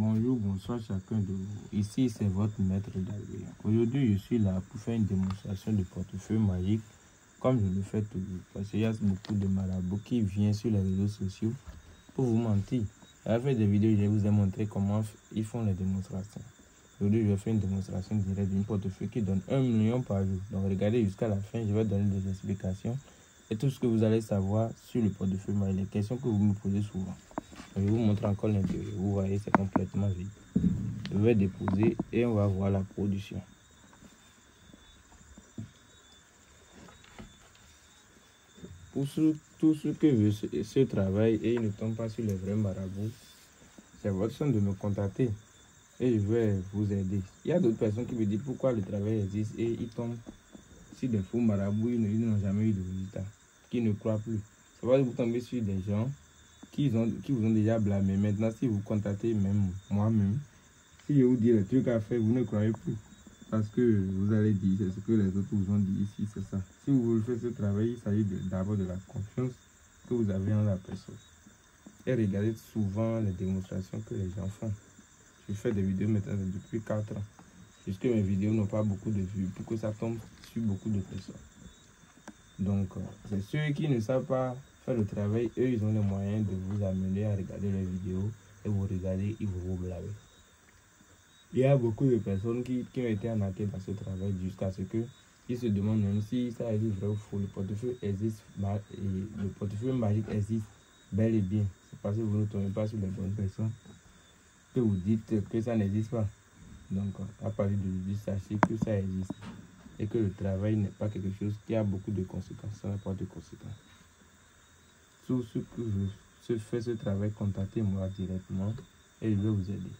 Bonjour, bonsoir chacun de vous. Ici, c'est votre maître David. Aujourd'hui, je suis là pour faire une démonstration de portefeuille magique, comme je le fais toujours. Parce qu'il y a beaucoup de marabouts qui viennent sur les réseaux sociaux pour vous mentir. À la fin des vidéos, je vais vous montrer comment ils font les démonstrations. Aujourd'hui, je vais faire une démonstration directe d'une portefeuille qui donne 1 million par jour. Donc, regardez jusqu'à la fin, je vais donner des explications et tout ce que vous allez savoir sur le portefeuille magique, les questions que vous me posez souvent. Je vous montre encore l'intérieur. Vous voyez, c'est complètement vide. Je vais déposer et on va voir la production. Pour tout ce que veut ce travail et il ne tombe pas sur les vrais marabouts, c'est votre chance de me contacter et je vais vous aider. Il y a d'autres personnes qui me disent pourquoi le travail existe et ils tombent sur des faux marabouts, ils n'ont jamais eu de résultat, qui ne croient plus. C'est parce que vous tombez sur des gens qui vous ont déjà blâmé. Maintenant, si vous contactez même moi-même, si je vous dis les trucs à faire, vous ne croyez plus. Parce que vous allez dire, c'est ce que les autres vous ont dit ici, c'est ça. Si vous voulez faire ce travail, il s'agit d'abord de la confiance que vous avez en la personne. Et regardez souvent les démonstrations que les gens font. Je fais des vidéos maintenant depuis 4 ans. Puisque mes vidéos n'ont pas beaucoup de vues, pour que ça tombe sur beaucoup de personnes. Donc, c'est ceux qui ne savent pas faire le travail, eux, ils ont les moyens de vous amener à regarder les vidéos et vous regardez, ils vous blâment. Il y a beaucoup de personnes qui ont été arnaquées dans ce travail jusqu'à ce qu'ils se demandent même si ça existe vrai ou faux. Le portefeuille existe, le portefeuille magique existe bel et bien. C'est parce que vous ne tombez pas sur les bonnes personnes que vous dites que ça n'existe pas. Donc, à partir d'aujourd'hui, sachez que ça existe et que le travail n'est pas quelque chose qui a beaucoup de conséquences, ça n'a pas de conséquences. Tout ce que je fais ce travail, contactez-moi directement et je vais vous aider.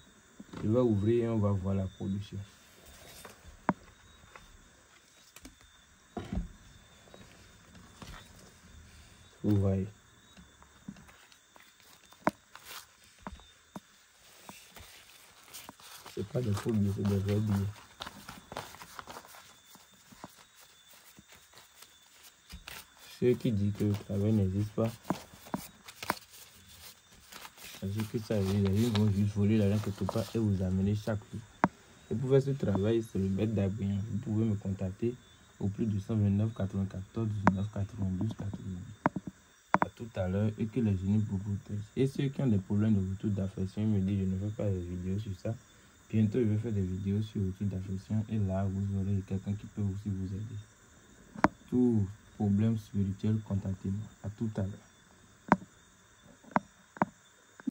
Je vais ouvrir et on va voir la production. Vous voyez. C'est pas des faux billets, c'est des vrais billets. Ceux qui disent que le travail n'existe pas, c'est que ça existe, ils vont juste voler l'argent quelque part et vous amener chaque jour. Et pour faire ce travail, c'est le maître d'Abrien. Vous pouvez me contacter au plus de 129 94 19 92 88. À tout à l'heure et que les génies vous protègent. Et ceux qui ont des problèmes de retour d'affection, ils me disent je ne fais pas des vidéos sur ça. Bientôt, je vais faire des vidéos sur le retour d'affection et là, vous aurez quelqu'un qui peut aussi vous aider. Tout problème spirituel, contactez-moi. À tout à l'heure.